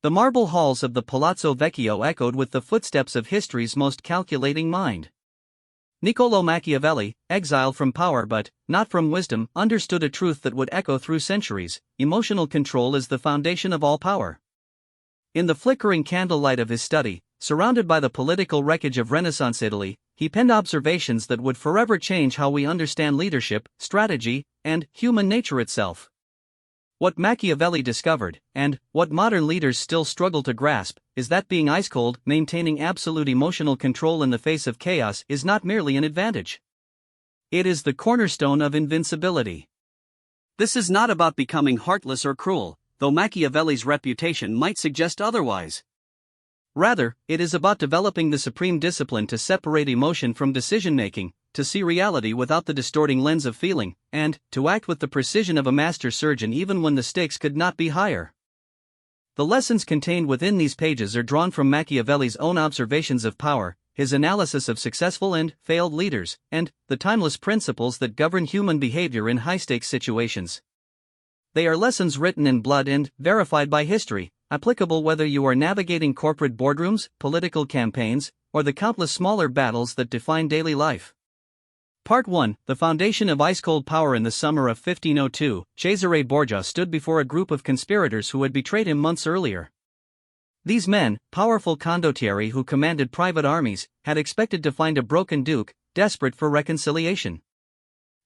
The marble halls of the Palazzo Vecchio echoed with the footsteps of history's most calculating mind. Niccolò Machiavelli, exiled from power but not from wisdom, understood a truth that would echo through centuries: emotional control is the foundation of all power. In the flickering candlelight of his study, surrounded by the political wreckage of Renaissance Italy, he penned observations that would forever change how we understand leadership, strategy, and human nature itself. What Machiavelli discovered, and what modern leaders still struggle to grasp, is that being ice-cold, maintaining absolute emotional control in the face of chaos, is not merely an advantage. It is the cornerstone of invincibility. This is not about becoming heartless or cruel, though Machiavelli's reputation might suggest otherwise. Rather, it is about developing the supreme discipline to separate emotion from decision-making, to see reality without the distorting lens of feeling, and to act with the precision of a master surgeon even when the stakes could not be higher. The lessons contained within these pages are drawn from Machiavelli's own observations of power, his analysis of successful and failed leaders, and the timeless principles that govern human behavior in high-stakes situations. They are lessons written in blood and verified by history, applicable whether you are navigating corporate boardrooms, political campaigns, or the countless smaller battles that define daily life. Part 1: The foundation of ice-cold power. In the summer of 1502, Cesare Borgia stood before a group of conspirators who had betrayed him months earlier. These men, powerful condottieri who commanded private armies, had expected to find a broken duke, desperate for reconciliation.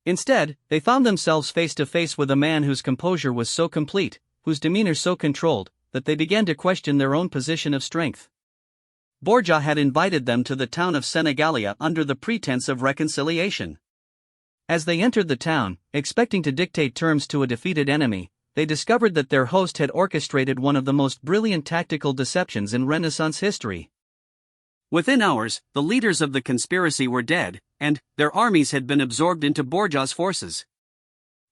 Instead, they found themselves face to face with a man whose composure was so complete, whose demeanor so controlled, that they began to question their own position of strength. Borgia had invited them to the town of Senigallia under the pretense of reconciliation. As they entered the town, expecting to dictate terms to a defeated enemy, they discovered that their host had orchestrated one of the most brilliant tactical deceptions in Renaissance history. Within hours, the leaders of the conspiracy were dead, and their armies had been absorbed into Borgia's forces.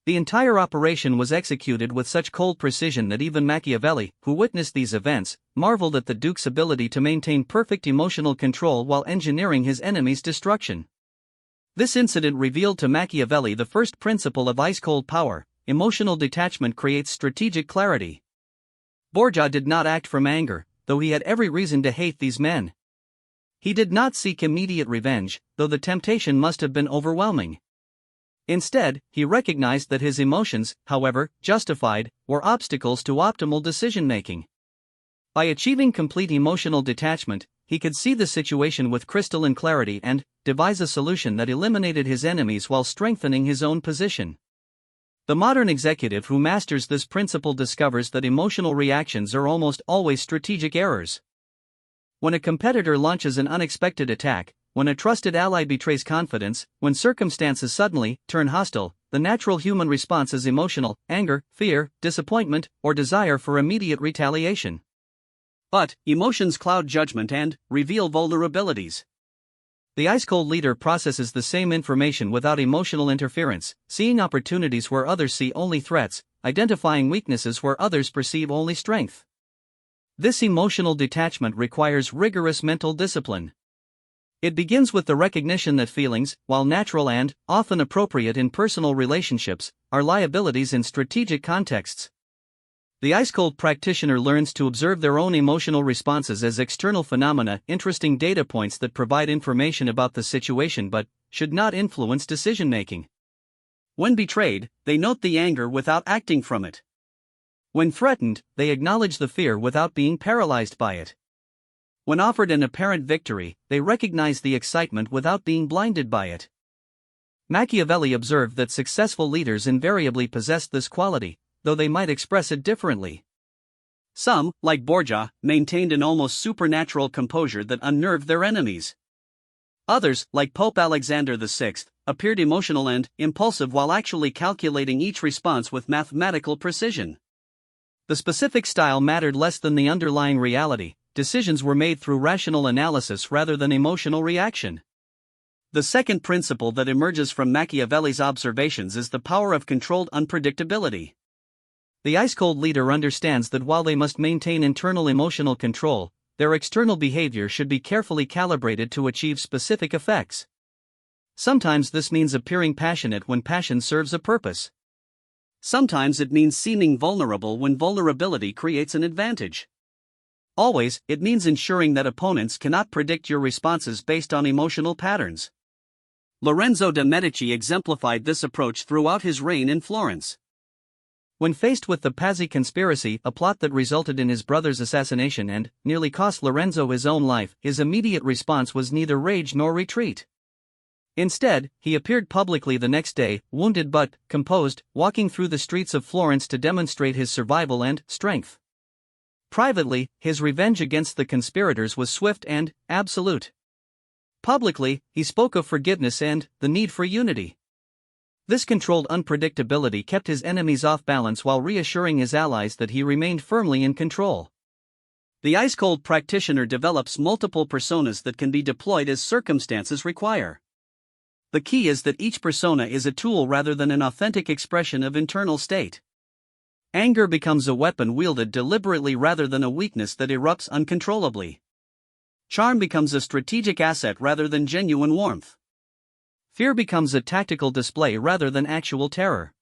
The entire operation was executed with such cold precision that even Machiavelli, who witnessed these events, marveled at the Duke's ability to maintain perfect emotional control while engineering his enemy's destruction. This incident revealed to Machiavelli the first principle of ice-cold power: emotional detachment creates strategic clarity. Borgia did not act from anger, though he had every reason to hate these men. He did not seek immediate revenge, though the temptation must have been overwhelming. Instead, he recognized that his emotions, however justified, were obstacles to optimal decision-making. By achieving complete emotional detachment, he could see the situation with crystalline clarity and devise a solution that eliminated his enemies while strengthening his own position. The modern executive who masters this principle discovers that emotional reactions are almost always strategic errors. When a competitor launches an unexpected attack, when a trusted ally betrays confidence, when circumstances suddenly turn hostile, the natural human response is emotional: anger, fear, disappointment, or desire for immediate retaliation. But emotions cloud judgment and reveal vulnerabilities. The ice-cold leader processes the same information without emotional interference, seeing opportunities where others see only threats, identifying weaknesses where others perceive only strength. This emotional detachment requires rigorous mental discipline. It begins with the recognition that feelings, while natural and often appropriate in personal relationships, are liabilities in strategic contexts. The ice-cold practitioner learns to observe their own emotional responses as external phenomena, interesting data points that provide information about the situation but should not influence decision-making. When betrayed, they note the anger without acting from it. When threatened, they acknowledge the fear without being paralyzed by it. When offered an apparent victory, they recognize the excitement without being blinded by it. Machiavelli observed that successful leaders invariably possessed this quality, though they might express it differently. Some, like Borgia, maintained an almost supernatural composure that unnerved their enemies. Others, like Pope Alexander VI, appeared emotional and impulsive while actually calculating each response with mathematical precision. The specific style mattered less than the underlying reality. Decisions were made through rational analysis rather than emotional reaction. The second principle that emerges from Machiavelli's observations is the power of controlled unpredictability. The ice-cold leader understands that while they must maintain internal emotional control, their external behavior should be carefully calibrated to achieve specific effects. Sometimes this means appearing passionate when passion serves a purpose. Sometimes it means seeming vulnerable when vulnerability creates an advantage. Always, it means ensuring that opponents cannot predict your responses based on emotional patterns. Lorenzo de' Medici exemplified this approach throughout his reign in Florence. When faced with the Pazzi conspiracy, a plot that resulted in his brother's assassination and nearly cost Lorenzo his own life, his immediate response was neither rage nor retreat. Instead, he appeared publicly the next day, wounded but composed, walking through the streets of Florence to demonstrate his survival and strength. Privately, his revenge against the conspirators was swift and absolute. Publicly, he spoke of forgiveness and the need for unity. This controlled unpredictability kept his enemies off balance while reassuring his allies that he remained firmly in control. The ice-cold practitioner develops multiple personas that can be deployed as circumstances require. The key is that each persona is a tool rather than an authentic expression of internal state. Anger becomes a weapon wielded deliberately rather than a weakness that erupts uncontrollably. Charm becomes a strategic asset rather than genuine warmth. Fear becomes a tactical display rather than actual terror.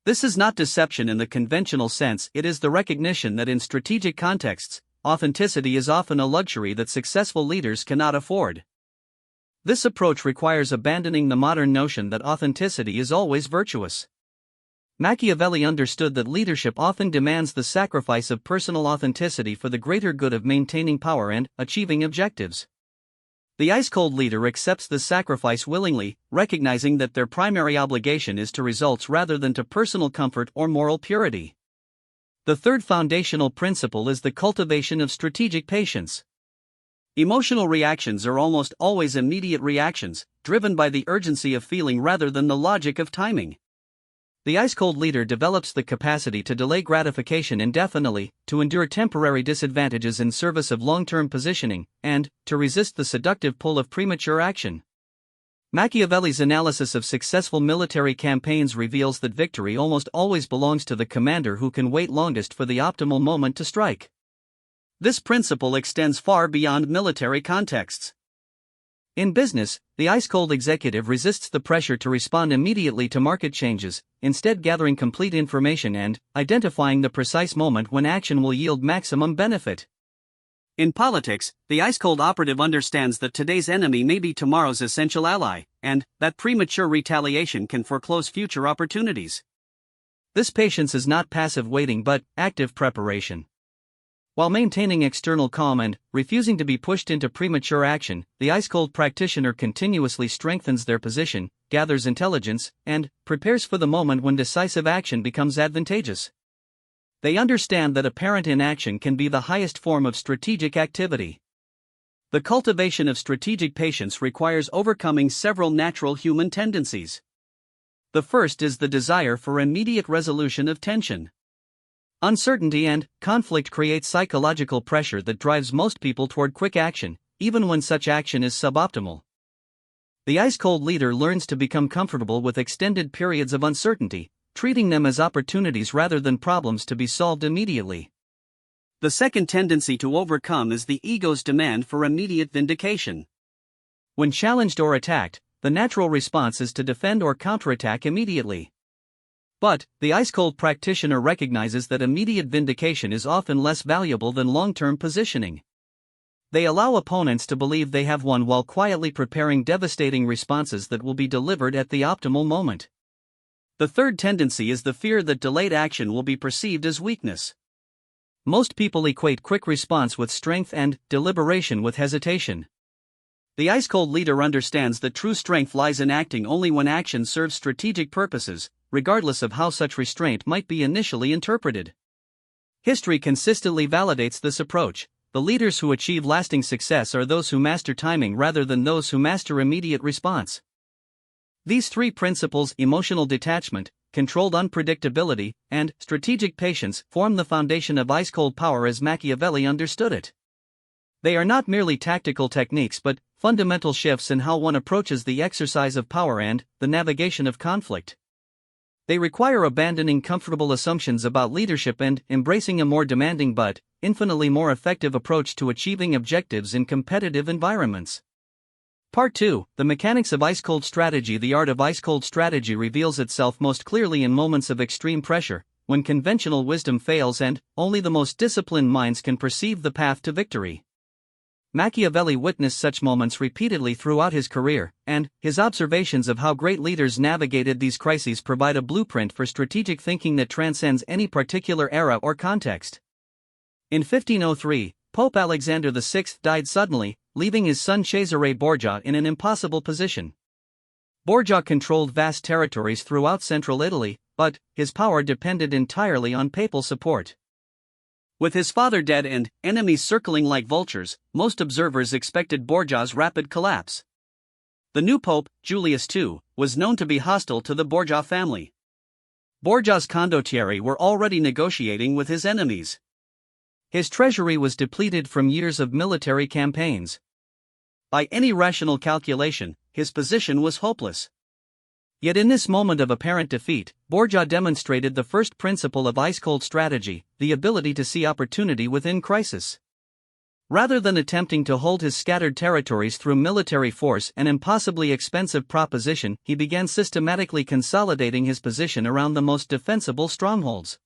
This is not deception in the conventional sense, it is the recognition that in strategic contexts, authenticity is often a luxury that successful leaders cannot afford. This approach requires abandoning the modern notion that authenticity is always virtuous. Machiavelli understood that leadership often demands the sacrifice of personal authenticity for the greater good of maintaining power and achieving objectives. The ice-cold leader accepts this sacrifice willingly, recognizing that their primary obligation is to results rather than to personal comfort or moral purity. The third foundational principle is the cultivation of strategic patience. Emotional reactions are almost always immediate reactions, driven by the urgency of feeling rather than the logic of timing. The ice-cold leader develops the capacity to delay gratification indefinitely, to endure temporary disadvantages in service of long-term positioning, and to resist the seductive pull of premature action. Machiavelli's analysis of successful military campaigns reveals that victory almost always belongs to the commander who can wait longest for the optimal moment to strike. This principle extends far beyond military contexts. In business, the ice-cold executive resists the pressure to respond immediately to market changes, instead gathering complete information and identifying the precise moment when action will yield maximum benefit. In politics, the ice-cold operative understands that today's enemy may be tomorrow's essential ally, and that premature retaliation can foreclose future opportunities. This patience is not passive waiting but active preparation. While maintaining external calm and refusing to be pushed into premature action, the ice-cold practitioner continuously strengthens their position, gathers intelligence, and prepares for the moment when decisive action becomes advantageous. They understand that apparent inaction can be the highest form of strategic activity. The cultivation of strategic patience requires overcoming several natural human tendencies. The first is the desire for immediate resolution of tension. Uncertainty and conflict create psychological pressure that drives most people toward quick action, even when such action is suboptimal. The ice-cold leader learns to become comfortable with extended periods of uncertainty, treating them as opportunities rather than problems to be solved immediately. The second tendency to overcome is the ego's demand for immediate vindication. When challenged or attacked, the natural response is to defend or counterattack immediately. But, the ice-cold practitioner recognizes that immediate vindication is often less valuable than long-term positioning. They allow opponents to believe they have won while quietly preparing devastating responses that will be delivered at the optimal moment. The third tendency is the fear that delayed action will be perceived as weakness. Most people equate quick response with strength and deliberation with hesitation. The ice-cold leader understands that true strength lies in acting only when action serves strategic purposes, regardless of how such restraint might be initially interpreted. History consistently validates this approach. The leaders who achieve lasting success are those who master timing rather than those who master immediate response. These three principles, emotional detachment, controlled unpredictability, and strategic patience, form the foundation of ice-cold power as Machiavelli understood it. They are not merely tactical techniques but fundamental shifts in how one approaches the exercise of power and the navigation of conflict. They require abandoning comfortable assumptions about leadership and embracing a more demanding but infinitely more effective approach to achieving objectives in competitive environments. Part 2, The Mechanics of Ice-Cold Strategy. The art of ice-cold strategy reveals itself most clearly in moments of extreme pressure, when conventional wisdom fails and only the most disciplined minds can perceive the path to victory. Machiavelli witnessed such moments repeatedly throughout his career, and his observations of how great leaders navigated these crises provide a blueprint for strategic thinking that transcends any particular era or context. In 1503, Pope Alexander VI died suddenly, leaving his son Cesare Borgia in an impossible position. Borgia controlled vast territories throughout central Italy, but his power depended entirely on papal support. With his father dead and enemies circling like vultures, most observers expected Borgia's rapid collapse. The new pope, Julius II, was known to be hostile to the Borgia family. Borgia's condottieri were already negotiating with his enemies. His treasury was depleted from years of military campaigns. By any rational calculation, his position was hopeless. Yet in this moment of apparent defeat, Borgia demonstrated the first principle of ice-cold strategy, the ability to see opportunity within crisis. Rather than attempting to hold his scattered territories through military force, an impossibly expensive proposition, he began systematically consolidating his position around the most defensible strongholds.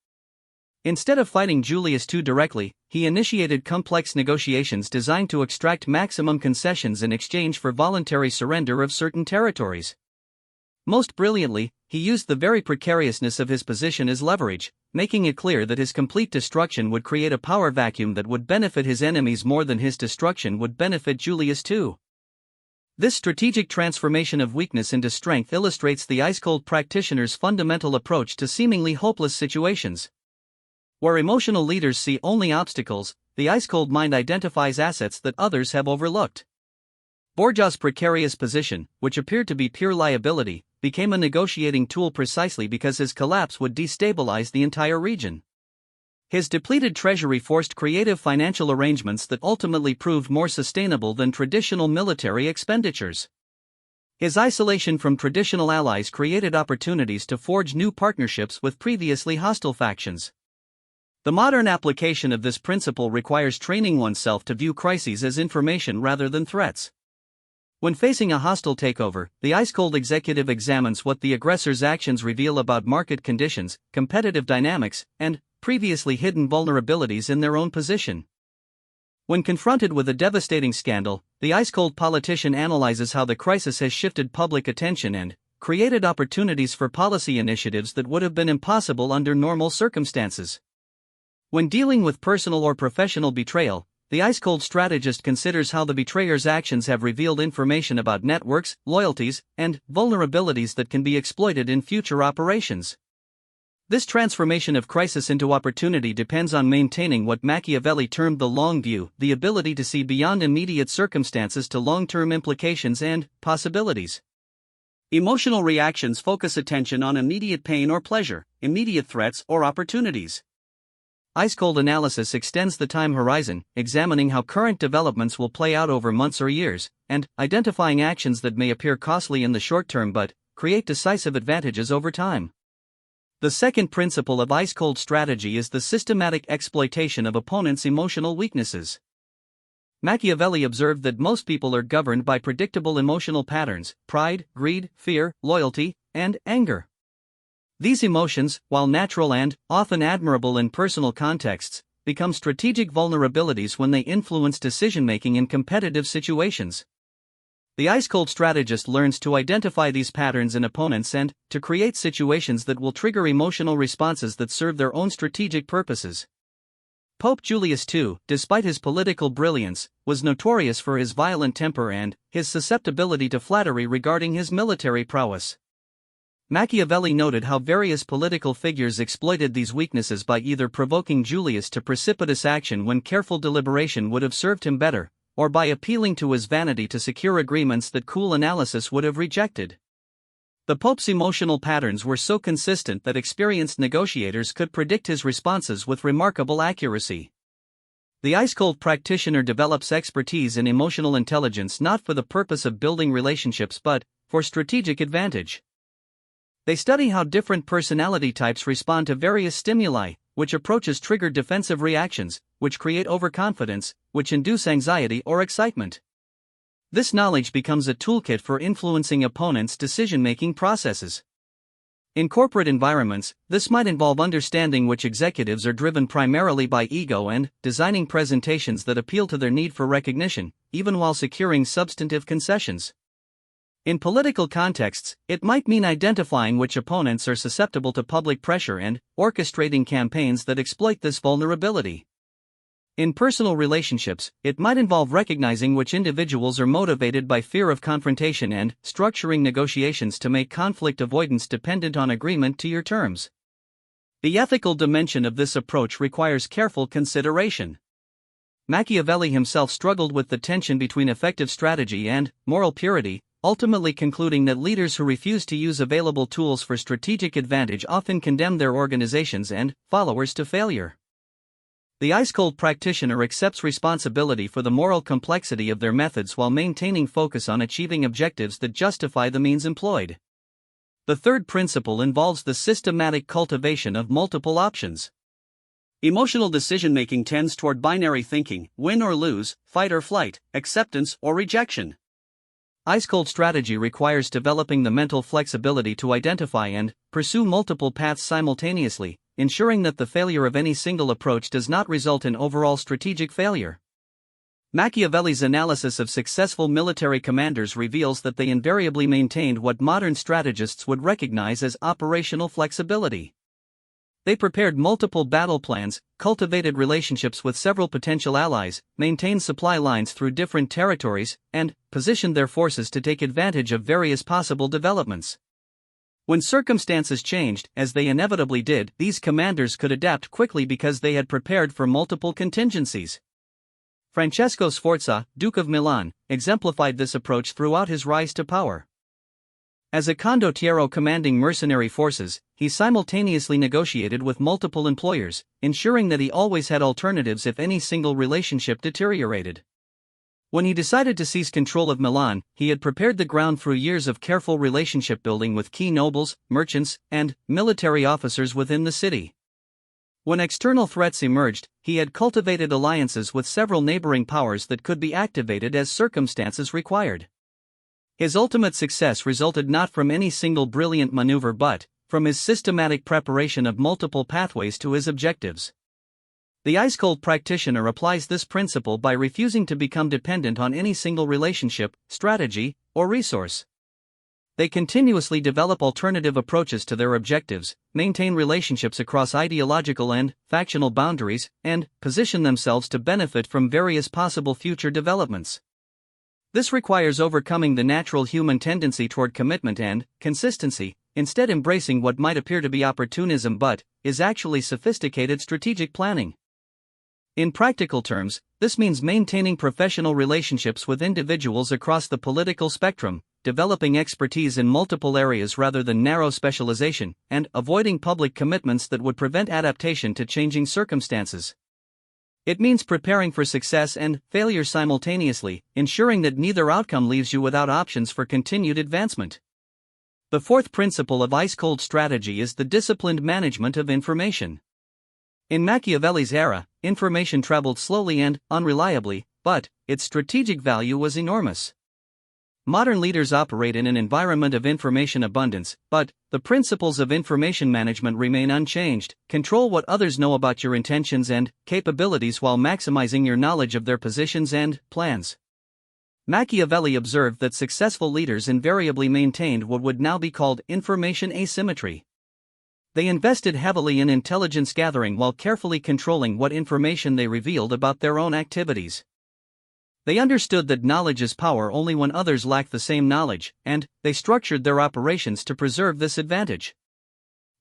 Instead of fighting Julius II directly, he initiated complex negotiations designed to extract maximum concessions in exchange for voluntary surrender of certain territories. Most brilliantly, he used the very precariousness of his position as leverage, making it clear that his complete destruction would create a power vacuum that would benefit his enemies more than his destruction would benefit Julius II. This strategic transformation of weakness into strength illustrates the ice-cold practitioner's fundamental approach to seemingly hopeless situations. Where emotional leaders see only obstacles, the ice-cold mind identifies assets that others have overlooked. Borgia's precarious position, which appeared to be pure liability, became a negotiating tool precisely because his collapse would destabilize the entire region. His depleted treasury forced creative financial arrangements that ultimately proved more sustainable than traditional military expenditures. His isolation from traditional allies created opportunities to forge new partnerships with previously hostile factions. The modern application of this principle requires training oneself to view crises as information rather than threats. When facing a hostile takeover, the ice-cold executive examines what the aggressor's actions reveal about market conditions, competitive dynamics, and previously hidden vulnerabilities in their own position. When confronted with a devastating scandal, the ice-cold politician analyzes how the crisis has shifted public attention and created opportunities for policy initiatives that would have been impossible under normal circumstances. When dealing with personal or professional betrayal, the ice-cold strategist considers how the betrayer's actions have revealed information about networks, loyalties, and vulnerabilities that can be exploited in future operations. This transformation of crisis into opportunity depends on maintaining what Machiavelli termed the long view, the ability to see beyond immediate circumstances to long-term implications and possibilities. Emotional reactions focus attention on immediate pain or pleasure, immediate threats or opportunities. Ice-cold analysis extends the time horizon, examining how current developments will play out over months or years, and identifying actions that may appear costly in the short term but create decisive advantages over time. The second principle of ice-cold strategy is the systematic exploitation of opponents' emotional weaknesses. Machiavelli observed that most people are governed by predictable emotional patterns: pride, greed, fear, loyalty, and anger. These emotions, while natural and often admirable in personal contexts, become strategic vulnerabilities when they influence decision-making in competitive situations. The ice-cold strategist learns to identify these patterns in opponents and to create situations that will trigger emotional responses that serve their own strategic purposes. Pope Julius II, despite his political brilliance, was notorious for his violent temper and his susceptibility to flattery regarding his military prowess. Machiavelli noted how various political figures exploited these weaknesses by either provoking Julius to precipitous action when careful deliberation would have served him better, or by appealing to his vanity to secure agreements that cool analysis would have rejected. The Pope's emotional patterns were so consistent that experienced negotiators could predict his responses with remarkable accuracy. The ice-cold practitioner develops expertise in emotional intelligence not for the purpose of building relationships but for strategic advantage. They study how different personality types respond to various stimuli, which approaches trigger defensive reactions, which create overconfidence, which induce anxiety or excitement. This knowledge becomes a toolkit for influencing opponents' decision-making processes. In corporate environments, this might involve understanding which executives are driven primarily by ego and designing presentations that appeal to their need for recognition, even while securing substantive concessions. In political contexts, it might mean identifying which opponents are susceptible to public pressure and orchestrating campaigns that exploit this vulnerability. In personal relationships, it might involve recognizing which individuals are motivated by fear of confrontation and structuring negotiations to make conflict avoidance dependent on agreement to your terms. The ethical dimension of this approach requires careful consideration. Machiavelli himself struggled with the tension between effective strategy and moral purity, ultimately concluding that leaders who refuse to use available tools for strategic advantage often condemn their organizations and followers to failure. The ice-cold practitioner accepts responsibility for the moral complexity of their methods while maintaining focus on achieving objectives that justify the means employed. The third principle involves the systematic cultivation of multiple options. Emotional decision-making tends toward binary thinking, win or lose, fight or flight, acceptance or rejection. Ice-cold strategy requires developing the mental flexibility to identify and pursue multiple paths simultaneously, ensuring that the failure of any single approach does not result in overall strategic failure. Machiavelli's analysis of successful military commanders reveals that they invariably maintained what modern strategists would recognize as operational flexibility. They prepared multiple battle plans, cultivated relationships with several potential allies, maintained supply lines through different territories, and positioned their forces to take advantage of various possible developments. When circumstances changed, as they inevitably did, these commanders could adapt quickly because they had prepared for multiple contingencies. Francesco Sforza, Duke of Milan, exemplified this approach throughout his rise to power. As a condottiero commanding mercenary forces, he simultaneously negotiated with multiple employers, ensuring that he always had alternatives if any single relationship deteriorated. When he decided to seize control of Milan, he had prepared the ground through years of careful relationship building with key nobles, merchants, and military officers within the city. When external threats emerged, he had cultivated alliances with several neighboring powers that could be activated as circumstances required. His ultimate success resulted not from any single brilliant maneuver but from his systematic preparation of multiple pathways to his objectives. The ice-cold practitioner applies this principle by refusing to become dependent on any single relationship, strategy, or resource. They continuously develop alternative approaches to their objectives, maintain relationships across ideological and factional boundaries, and position themselves to benefit from various possible future developments. This requires overcoming the natural human tendency toward commitment and consistency, instead embracing what might appear to be opportunism but is actually sophisticated strategic planning. In practical terms, this means maintaining professional relationships with individuals across the political spectrum, developing expertise in multiple areas rather than narrow specialization, and avoiding public commitments that would prevent adaptation to changing circumstances. It means preparing for success and failure simultaneously, ensuring that neither outcome leaves you without options for continued advancement. The fourth principle of ice-cold strategy is the disciplined management of information. In Machiavelli's era, information traveled slowly and unreliably, but its strategic value was enormous. Modern leaders operate in an environment of information abundance, but the principles of information management remain unchanged. Control what others know about your intentions and capabilities while maximizing your knowledge of their positions and plans. Machiavelli observed that successful leaders invariably maintained what would now be called information asymmetry. They invested heavily in intelligence gathering while carefully controlling what information they revealed about their own activities. They understood that knowledge is power only when others lack the same knowledge, and they structured their operations to preserve this advantage.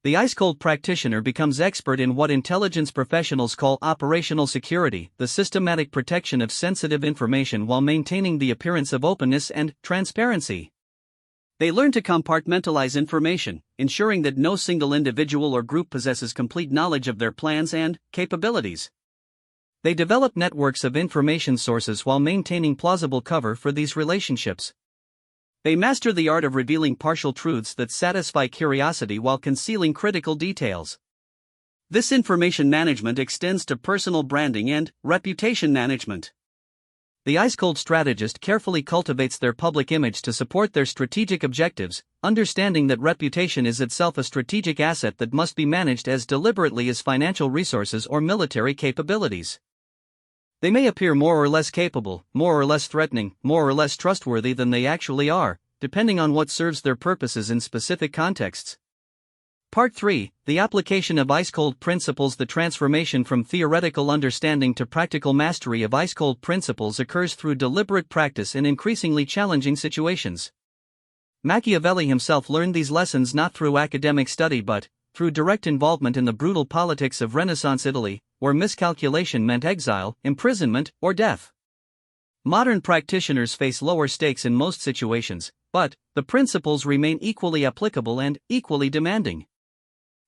The ice-cold practitioner becomes expert in what intelligence professionals call operational security, the systematic protection of sensitive information while maintaining the appearance of openness and transparency. They learn to compartmentalize information, ensuring that no single individual or group possesses complete knowledge of their plans and capabilities. They develop networks of information sources while maintaining plausible cover for these relationships. They master the art of revealing partial truths that satisfy curiosity while concealing critical details. This information management extends to personal branding and reputation management. the ice-cold strategist carefully cultivates their public image to support their strategic objectives, understanding that reputation is itself a strategic asset that must be managed as deliberately as financial resources or military capabilities. They may appear more or less capable, more or less threatening, more or less trustworthy than they actually are, depending on what serves their purposes in specific contexts. Part 3. The application of ice-cold principles. The transformation from theoretical understanding to practical mastery of ice-cold principles occurs through deliberate practice in increasingly challenging situations. Machiavelli himself learned these lessons not through academic study but through direct involvement in the brutal politics of Renaissance Italy, where miscalculation meant exile, imprisonment, or death. Modern practitioners face lower stakes in most situations, but the principles remain equally applicable and equally demanding.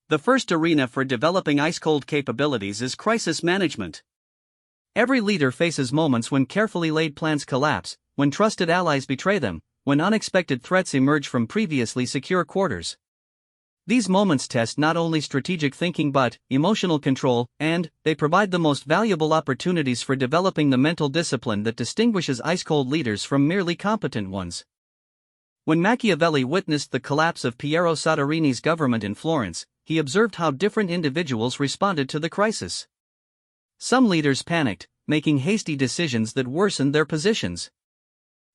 The first arena for developing ice-cold capabilities is crisis management. Every leader faces moments when carefully laid plans collapse, when trusted allies betray them, when unexpected threats emerge from previously secure quarters. These moments test not only strategic thinking but emotional control, and they provide the most valuable opportunities for developing the mental discipline that distinguishes ice-cold leaders from merely competent ones. When Machiavelli witnessed the collapse of Piero Soderini's government in Florence, he observed how different individuals responded to the crisis. Some leaders panicked, making hasty decisions that worsened their positions.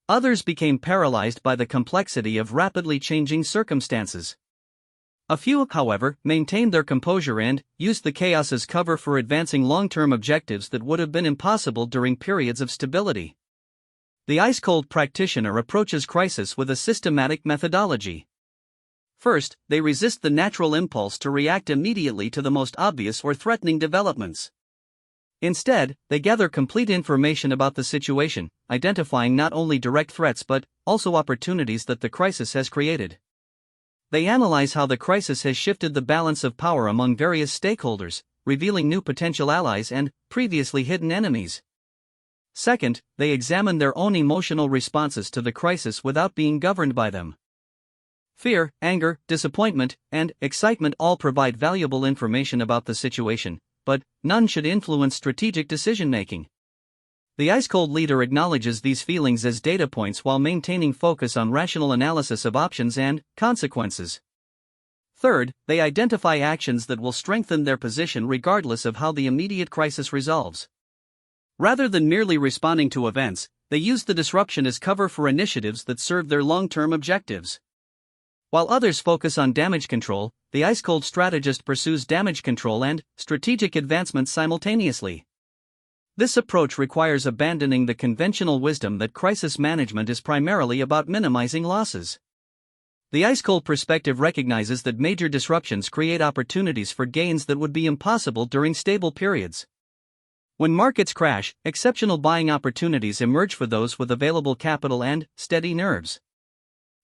Others became paralyzed by the complexity of rapidly changing circumstances. A few, however, maintained their composure and used the chaos as cover for advancing long-term objectives that would have been impossible during periods of stability. The ice-cold practitioner approaches crisis with a systematic methodology. First, they resist the natural impulse to react immediately to the most obvious or threatening developments. Instead, they gather complete information about the situation, identifying not only direct threats but also opportunities that the crisis has created. They analyze how the crisis has shifted the balance of power among various stakeholders, revealing new potential allies and previously hidden enemies. Second, they examine their own emotional responses to the crisis without being governed by them. Fear, anger, disappointment, and excitement all provide valuable information about the situation, but none should influence strategic decision-making. The ice-cold leader acknowledges these feelings as data points while maintaining focus on rational analysis of options and consequences. Third, they identify actions that will strengthen their position regardless of how the immediate crisis resolves. Rather than merely responding to events, they use the disruption as cover for initiatives that serve their long-term objectives. While others focus on damage control, the ice-cold strategist pursues damage control and strategic advancement simultaneously. This approach requires abandoning the conventional wisdom that crisis management is primarily about minimizing losses. The ice-cold perspective recognizes that major disruptions create opportunities for gains that would be impossible during stable periods. When markets crash, exceptional buying opportunities emerge for those with available capital and steady nerves.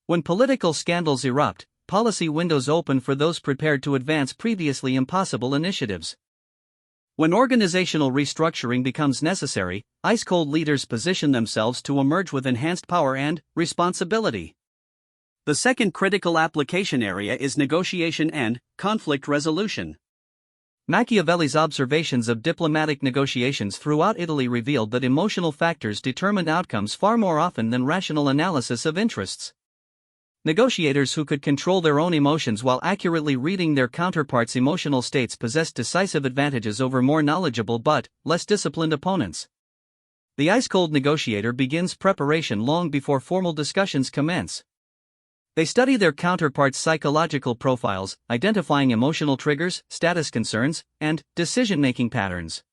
When political scandals erupt, policy windows open for those prepared to advance previously impossible initiatives. When organizational restructuring becomes necessary, ice-cold leaders position themselves to emerge with enhanced power and responsibility. The second critical application area is negotiation and conflict resolution. Machiavelli's observations of diplomatic negotiations throughout Italy revealed that emotional factors determined outcomes far more often than rational analysis of interests. Negotiators who could control their own emotions while accurately reading their counterparts' emotional states possessed decisive advantages over more knowledgeable but less disciplined opponents. The ice-cold negotiator begins preparation long before formal discussions commence. They study their counterparts' psychological profiles, identifying emotional triggers, status concerns, and decision-making patterns.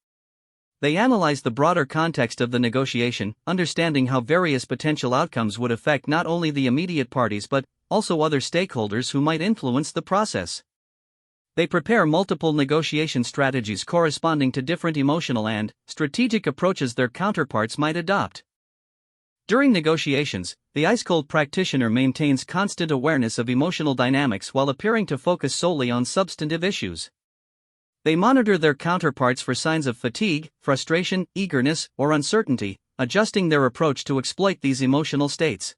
They analyze the broader context of the negotiation, understanding how various potential outcomes would affect not only the immediate parties but also other stakeholders who might influence the process. They prepare multiple negotiation strategies corresponding to different emotional and strategic approaches their counterparts might adopt. During negotiations, the ice-cold practitioner maintains constant awareness of emotional dynamics while appearing to focus solely on substantive issues. They monitor their counterparts for signs of fatigue, frustration, eagerness, or uncertainty, adjusting their approach to exploit these emotional states.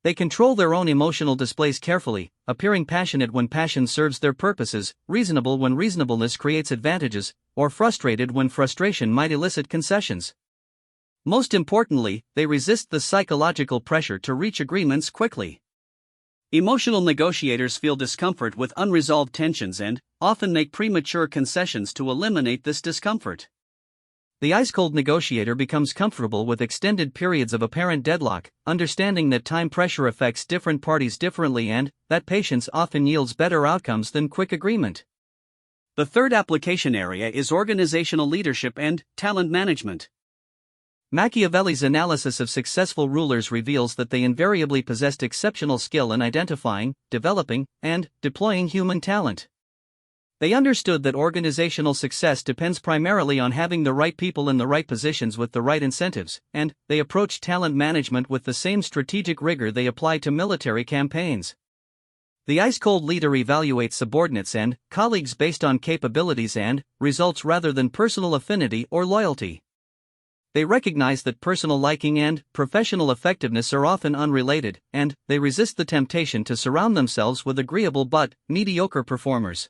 They control their own emotional displays carefully, appearing passionate when passion serves their purposes, reasonable when reasonableness creates advantages, or frustrated when frustration might elicit concessions. Most importantly, they resist the psychological pressure to reach agreements quickly. Emotional negotiators feel discomfort with unresolved tensions and often make premature concessions to eliminate this discomfort. The ice-cold negotiator becomes comfortable with extended periods of apparent deadlock, understanding that time pressure affects different parties differently and that patience often yields better outcomes than quick agreement. The third application area is organizational leadership and talent management. Machiavelli's analysis of successful rulers reveals that they invariably possessed exceptional skill in identifying, developing, and deploying human talent. They understood that organizational success depends primarily on having the right people in the right positions with the right incentives, and they approached talent management with the same strategic rigor they apply to military campaigns. The ice-cold leader evaluates subordinates and colleagues based on capabilities and results rather than personal affinity or loyalty. They recognize that personal liking and professional effectiveness are often unrelated, and they resist the temptation to surround themselves with agreeable but mediocre performers.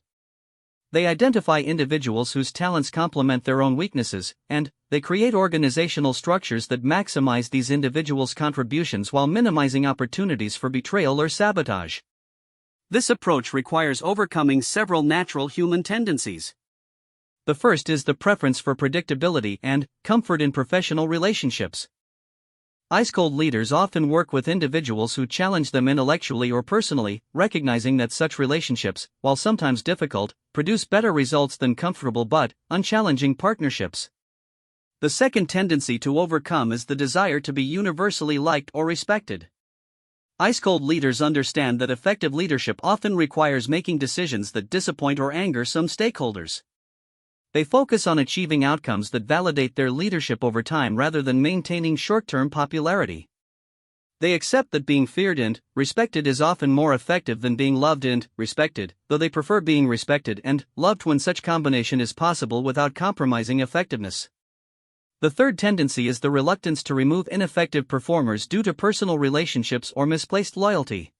They identify individuals whose talents complement their own weaknesses, and they create organizational structures that maximize these individuals' contributions while minimizing opportunities for betrayal or sabotage. This approach requires overcoming several natural human tendencies. The first is the preference for predictability and comfort in professional relationships. Ice-cold leaders often work with individuals who challenge them intellectually or personally, recognizing that such relationships, while sometimes difficult, produce better results than comfortable but unchallenging partnerships. The second tendency to overcome is the desire to be universally liked or respected. Ice-cold leaders understand that effective leadership often requires making decisions that disappoint or anger some stakeholders. They focus on achieving outcomes that validate their leadership over time rather than maintaining short-term popularity. They accept that being feared and respected is often more effective than being loved and respected, though they prefer being respected and loved when such combination is possible without compromising effectiveness. The third tendency is the reluctance to remove ineffective performers due to personal relationships or misplaced loyalty.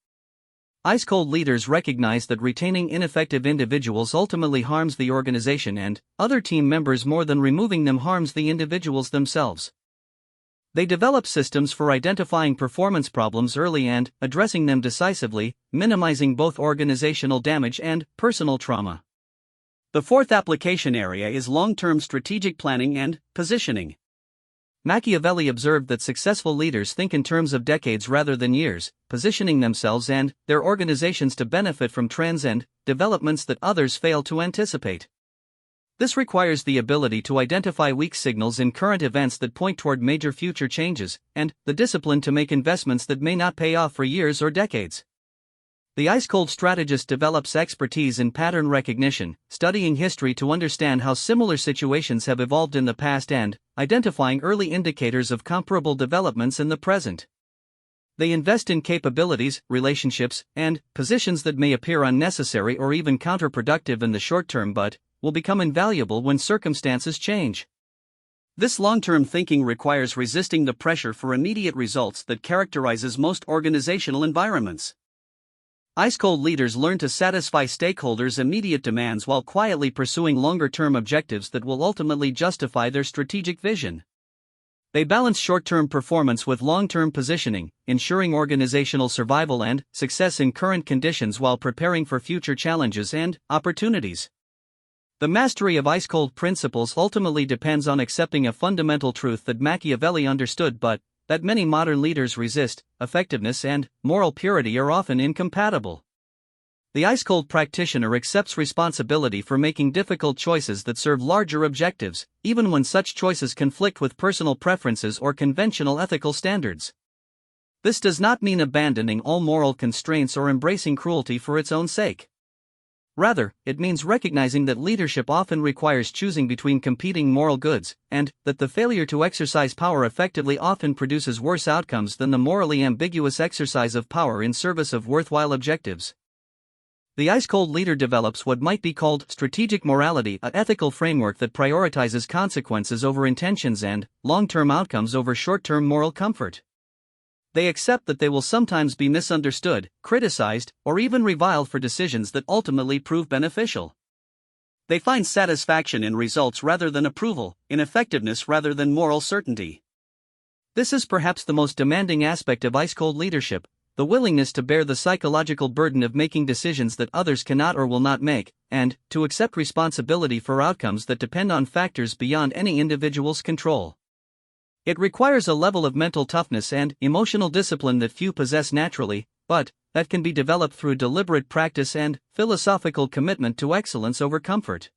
Ice-cold leaders recognize that retaining ineffective individuals ultimately harms the organization and other team members more than removing them harms the individuals themselves. They develop systems for identifying performance problems early and addressing them decisively, minimizing both organizational damage and personal trauma. The fourth application area is long-term strategic planning and positioning. Machiavelli observed that successful leaders think in terms of decades rather than years, positioning themselves and their organizations to benefit from trends and developments that others fail to anticipate. This requires the ability to identify weak signals in current events that point toward major future changes, and the discipline to make investments that may not pay off for years or decades. The ice-cold strategist develops expertise in pattern recognition, studying history to understand how similar situations have evolved in the past and identifying early indicators of comparable developments in the present. They invest in capabilities, relationships, and positions that may appear unnecessary or even counterproductive in the short term but will become invaluable when circumstances change. This long-term thinking requires resisting the pressure for immediate results that characterizes most organizational environments. Ice-cold leaders learn to satisfy stakeholders' immediate demands while quietly pursuing longer-term objectives that will ultimately justify their strategic vision. They balance short-term performance with long-term positioning, ensuring organizational survival and success in current conditions while preparing for future challenges and opportunities. The mastery of ice-cold principles ultimately depends on accepting a fundamental truth that Machiavelli understood but that many modern leaders resist: effectiveness and moral purity are often incompatible. The ice-cold practitioner accepts responsibility for making difficult choices that serve larger objectives, even when such choices conflict with personal preferences or conventional ethical standards. This does not mean abandoning all moral constraints or embracing cruelty for its own sake. Rather, it means recognizing that leadership often requires choosing between competing moral goods, and that the failure to exercise power effectively often produces worse outcomes than the morally ambiguous exercise of power in service of worthwhile objectives. The ice-cold leader develops what might be called strategic morality, an ethical framework that prioritizes consequences over intentions and long-term outcomes over short-term moral comfort. They accept that they will sometimes be misunderstood, criticized, or even reviled for decisions that ultimately prove beneficial. They find satisfaction in results rather than approval, in effectiveness rather than moral certainty. This is perhaps the most demanding aspect of ice-cold leadership, the willingness to bear the psychological burden of making decisions that others cannot or will not make, and to accept responsibility for outcomes that depend on factors beyond any individual's control. It requires a level of mental toughness and emotional discipline that few possess naturally, but that can be developed through deliberate practice and philosophical commitment to excellence over comfort.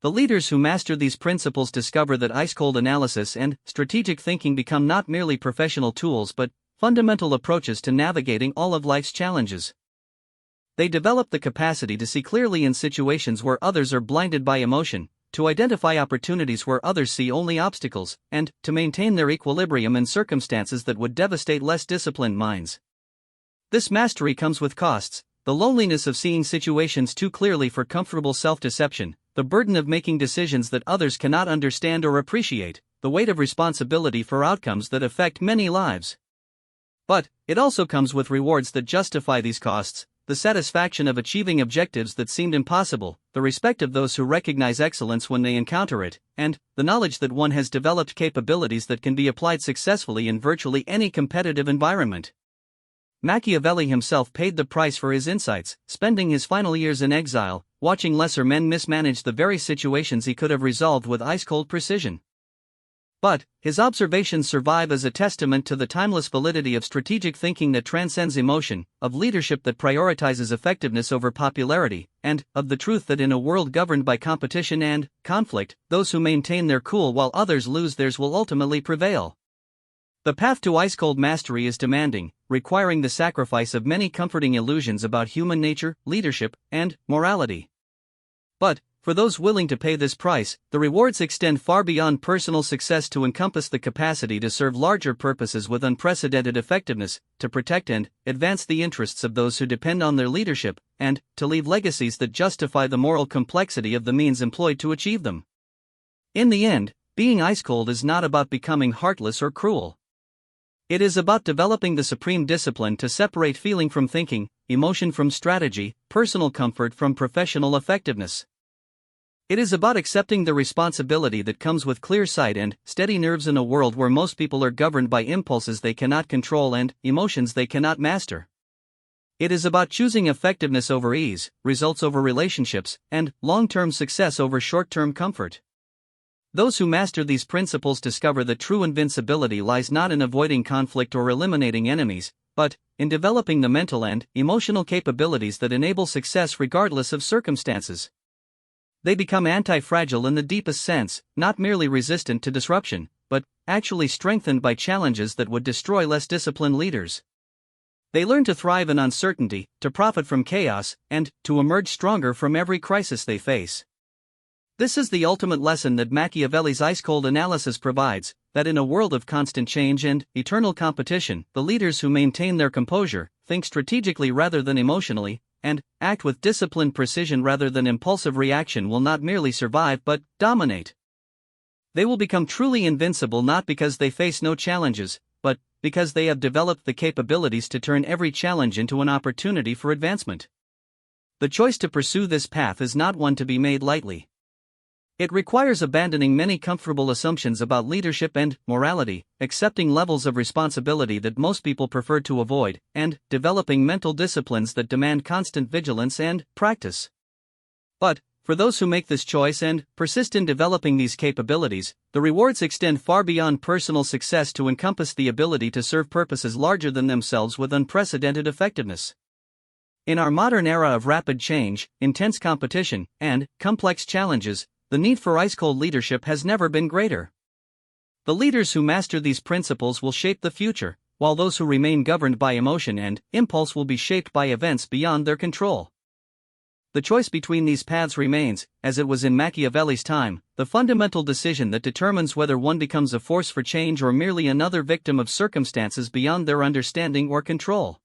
The leaders who master these principles discover that ice-cold analysis and strategic thinking become not merely professional tools but fundamental approaches to navigating all of life's challenges. They develop the capacity to see clearly in situations where others are blinded by emotion, to identify opportunities where others see only obstacles, and to maintain their equilibrium in circumstances that would devastate less disciplined minds. This mastery comes with costs: the loneliness of seeing situations too clearly for comfortable self-deception, the burden of making decisions that others cannot understand or appreciate, the weight of responsibility for outcomes that affect many lives. But it also comes with rewards that justify these costs: the satisfaction of achieving objectives that seemed impossible, the respect of those who recognize excellence when they encounter it, and the knowledge that one has developed capabilities that can be applied successfully in virtually any competitive environment. Machiavelli himself paid the price for his insights, spending his final years in exile, watching lesser men mismanage the very situations he could have resolved with ice-cold precision. But his observations survive as a testament to the timeless validity of strategic thinking that transcends emotion, of leadership that prioritizes effectiveness over popularity, and of the truth that in a world governed by competition and conflict, those who maintain their cool while others lose theirs will ultimately prevail. The path to ice-cold mastery is demanding, requiring the sacrifice of many comforting illusions about human nature, leadership, and morality. But for those willing to pay this price, the rewards extend far beyond personal success to encompass the capacity to serve larger purposes with unprecedented effectiveness, to protect and advance the interests of those who depend on their leadership, and to leave legacies that justify the moral complexity of the means employed to achieve them. In the end, being ice-cold is not about becoming heartless or cruel. It is about developing the supreme discipline to separate feeling from thinking, emotion from strategy, personal comfort from professional effectiveness. It is about accepting the responsibility that comes with clear sight and steady nerves in a world where most people are governed by impulses they cannot control and emotions they cannot master. It is about choosing effectiveness over ease, results over relationships, and long-term success over short-term comfort. Those who master these principles discover that true invincibility lies not in avoiding conflict or eliminating enemies, but in developing the mental and emotional capabilities that enable success regardless of circumstances. They become anti-fragile in the deepest sense, not merely resistant to disruption, but actually strengthened by challenges that would destroy less disciplined leaders. They learn to thrive in uncertainty, to profit from chaos, and to emerge stronger from every crisis they face. This is the ultimate lesson that Machiavelli's ice-cold analysis provides, that in a world of constant change and eternal competition, the leaders who maintain their composure, think strategically rather than emotionally, and act with disciplined precision rather than impulsive reaction will not merely survive but dominate. They will become truly invincible not because they face no challenges, but because they have developed the capabilities to turn every challenge into an opportunity for advancement. The choice to pursue this path is not one to be made lightly. It requires abandoning many comfortable assumptions about leadership and morality, accepting levels of responsibility that most people prefer to avoid, and developing mental disciplines that demand constant vigilance and practice. But for those who make this choice and persist in developing these capabilities, the rewards extend far beyond personal success to encompass the ability to serve purposes larger than themselves with unprecedented effectiveness. In our modern era of rapid change, intense competition, and complex challenges, the need for ice-cold leadership has never been greater. The leaders who master these principles will shape the future, while those who remain governed by emotion and impulse will be shaped by events beyond their control. The choice between these paths remains, as it was in Machiavelli's time, the fundamental decision that determines whether one becomes a force for change or merely another victim of circumstances beyond their understanding or control.